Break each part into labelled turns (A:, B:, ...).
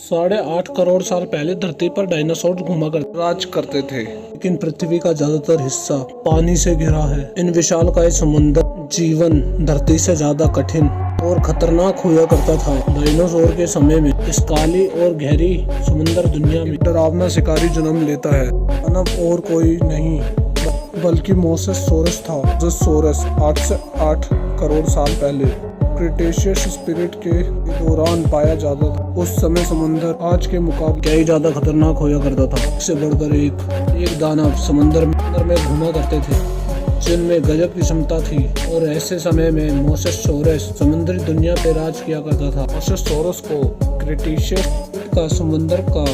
A: 8.5 करोड़ साल पहले धरती पर डायनासोर घूमा कर राज करते थे, लेकिन पृथ्वी का ज्यादातर हिस्सा पानी से घिरा है। इन विशालकाय समुद्र जीवन धरती से ज्यादा कठिन और खतरनाक हुआ करता था। डायनासोर के समय में इस काली और गहरी समुद्र दुनिया में डरावना शिकारी जन्म लेता है। मानव और कोई नहीं बल्कि मोसेसोरस था, जो सोरस 8 से 8 करोड़ साल पहले क्रिटेशियस स्पिरिट के दौरान पाया जाता था। उस समय समुद्र आज के मुकाबले कई ज्यादा खतरनाक होया करता था। इससे बढ़कर एक दानव समुद्र में घूमा करते थे, जिनमें गजब की क्षमता थी। और ऐसे समय में मोसेसोरस समुद्री दुनिया पे राज किया करता था। मोसेसोरस को क्रिटेशियस का समुद्र का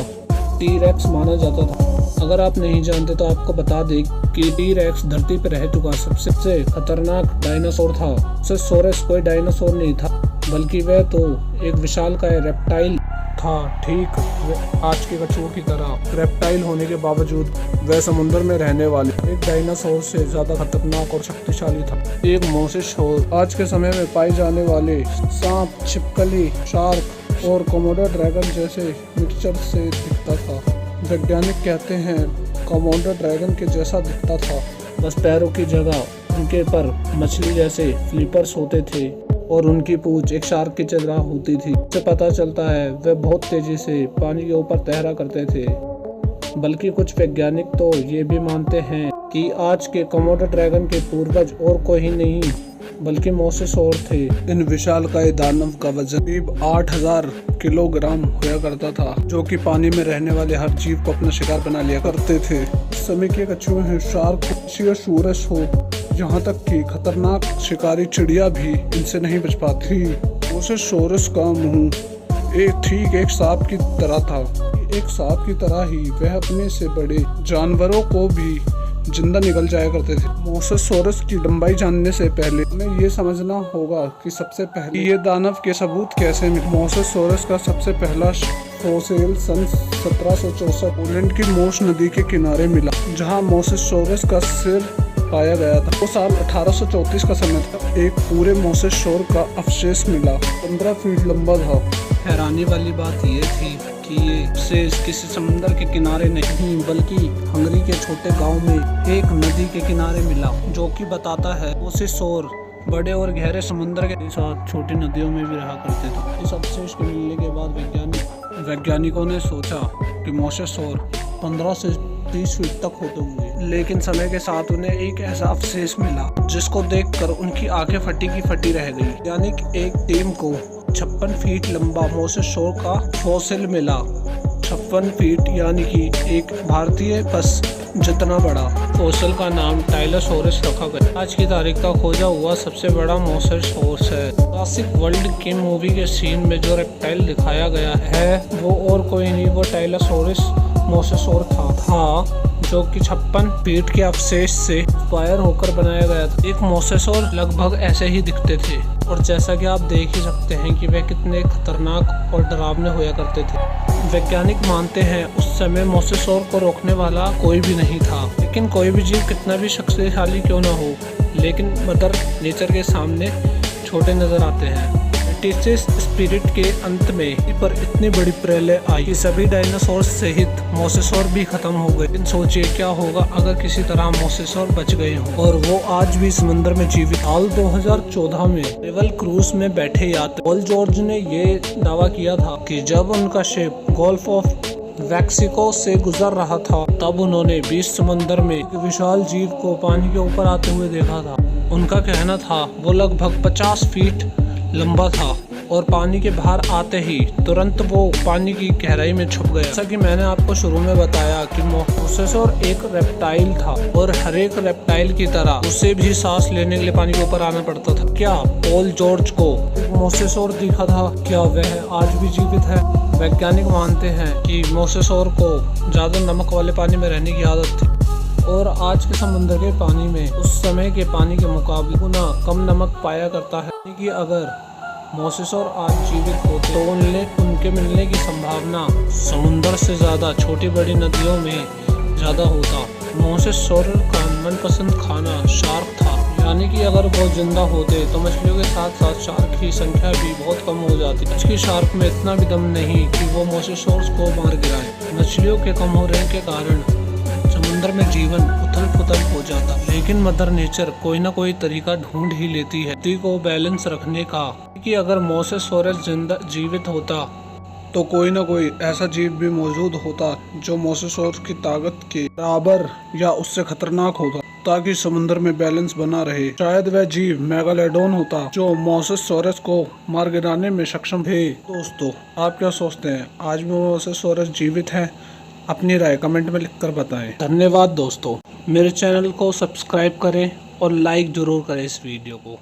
A: टी-रेक्स माना जाता था। अगर आप नहीं जानते तो आपको बता दें कि टी-रेक्स धरती पर रह चुका सबसे खतरनाक डायनासोर था। मोसेसोरस कोई डायनासोर नहीं था, बल्कि वह तो एक विशालकाय रेप्टाइल था। ठीक आज के कछुओं की तरह रेप्टाइल होने के बावजूद वह समुद्र में रहने वाले एक डायनासोर से ज्यादा खतरनाक और शक्तिशाली था। एक मोसेसोर आज के समय में पाए जाने वाले सांप, छिपकली, शार्क और कोमोडो ड्रैगन जैसे मिक्सचर से दिखता था। वैज्ञानिक कहते हैं कोमोडो ड्रैगन के जैसा दिखता था, बस पैरों की जगह उनके पर मछली जैसे फ्लिपर्स होते थे और उनकी पूंछ एक शार्क की तरह होती थी। इससे पता चलता है वे बहुत तेजी से पानी के ऊपर तैरा करते थे। बल्कि कुछ वैज्ञानिक तो ये भी मानते हैं कि आज के कोमोडो ड्रैगन के पूर्वज और कोई नहीं बल्कि मोसेसोर थे। इन विशालकाय दानव का वजन करीब 8000 किलोग्राम हुआ करता था, जो कि पानी में रहने वाले हर जीव को अपना शिकार बना लिया करते थे। इस समय के कछुए हैं शार्क, मोसेसोरस हो, यहाँ तक कि खतरनाक शिकारी चिड़िया भी इनसे नहीं बच पाती। मोसेसोरस का मुंह एक सांप की तरह था। एक सांप की तरह ही वह अपने से बड़े जानवरों को भी जिंदा निकल जाया करते थे। मोसेसोरस की लंबाई जानने से पहले हमें ये समझना होगा कि सबसे पहले ये दानव के सबूत कैसे मिले। मोसेसोरस का सबसे पहला फॉसिल सन 1764 पोलैंड की मोश नदी के किनारे मिला, जहां मोसेसोरस का सिर पाया गया था। वो साल 1834 का समय था। एक पूरे मोसेसोर का अवशेष मिला, 15 फीट लंबा था। हैरानी वाली बात ये थी कि ये अवशेष किसी समुद्र के किनारे नहीं बल्कि हंगरी के छोटे गांव में एक नदी के किनारे मिला, जो कि बताता है मोसेसोर बड़े और गहरे समुद्र के साथ छोटी नदियों में भी रहा करते थे। इस अवशेष के मिलने के बाद वैज्ञानिकों ने सोचा कि मोसेसोर 15 से 30 फीट तक होते होंगे, लेकिन समय के साथ उन्हें एक ऐसा अवशेष मिला जिसको देखकर उनकी आंखें फटी की फटी रह गई। वैज्ञानिक एक टीम को 56 फीट लंबा मोसेसोर का फॉसिल मिला। 56 फीट यानी कि एक भारतीय बस जितना बड़ा। फॉसिल का नाम टाइलोसोरस रखा गया। आज की तारीख का खोजा हुआ सबसे बड़ा मोसेसोरस है। क्लासिक वर्ल्ड की मूवी के सीन में जो रेप्टाइल दिखाया गया है वो और कोई नहीं, वो टाइलोसोरस मोसेसोर था जो कि 56 फीट के अवशेष से इंस्पायर होकर बनाया गया था। एक मोसेसोर लगभग ऐसे ही दिखते थे और जैसा कि आप देख ही सकते हैं कि वे कितने खतरनाक और डरावने हुआ करते थे। वैज्ञानिक मानते हैं उस समय मोसेसोर को रोकने वाला कोई भी नहीं था, लेकिन कोई भी जीव कितना भी शक्तिशाली क्यों ना हो, लेकिन मदर नेचर के सामने छोटे नजर आते हैं। क्रिटेशियस स्पिरिट के अंत में पर इतनी बड़ी प्रलय आई कि सभी डायनासोर सहित मोसेसोर भी खत्म हो गए। लेकिन सोचिए क्या होगा अगर किसी तरह मोसेसोर बच गए हों और वो आज भी समुद्र में जीवित। साल 2014 में नेवल क्रूज में बैठे यात्री पॉल जॉर्ज ने ये दावा किया था कि जब उनका शिप गोल्फ ऑफ मैक्सिको से गुजर रहा था तब उन्होंने 20 समुद्र में एक विशाल जीव को पानी के ऊपर आते हुए देखा था। उनका कहना था वो लगभग 50 फीट लंबा था और पानी के बाहर आते ही तुरंत वो पानी की गहराई में छुप गया। जैसा कि मैंने आपको शुरू में बताया कि मोसेसोर एक रेप्टाइल था और हर एक रेप्टाइल की तरह उसे भी सांस लेने के लिए पानी के ऊपर आना पड़ता था। क्या पॉल जॉर्ज को मोसेसोर दिखा था? क्या वह आज भी जीवित है? वैज्ञानिक मानते हैं कि मोसेसोर को ज्यादा नमक वाले पानी में रहने की आदत थी और आज के समुद्र के पानी में उस समय के पानी के मुकाबले गुना कम नमक पाया करता है। कि अगर मोसेसोर आज जीवित होते तो उनके मिलने की संभावना समुद्र से ज़्यादा छोटी बड़ी नदियों में ज़्यादा होता। मोसेसोर का मनपसंद खाना शार्क था। यानी कि अगर वो जिंदा होते तो मछलियों के साथ साथ शार्क की संख्या भी बहुत कम हो जाती। आज की शार्क में इतना भी दम नहीं कि वो मोसेसॉर्स को मार गिराए। मछलियों के कम होने के कारण समुद्र में जीवन उथल पुथल हो जाता, लेकिन मदर नेचर कोई ना कोई तरीका ढूंढ ही लेती है धरती को बैलेंस रखने का। कि अगर मोसेसॉरस जिंदा जीवित होता तो कोई ना कोई ऐसा जीव भी मौजूद होता जो मोसेसॉरस की ताकत के बराबर या उससे खतरनाक होता, ताकि समुद्र में बैलेंस बना रहे। शायद वह जीव मेगालोडोन होता जो मोसेसॉरस को मार गिराने में सक्षम थे। दोस्तों, आप क्या सोचते हैं, आज भी मोसेसॉरस जीवित है? अपनी राय कमेंट में लिखकर बताएं। धन्यवाद दोस्तों, मेरे चैनल को सब्सक्राइब करें और लाइक जरूर करें इस वीडियो को।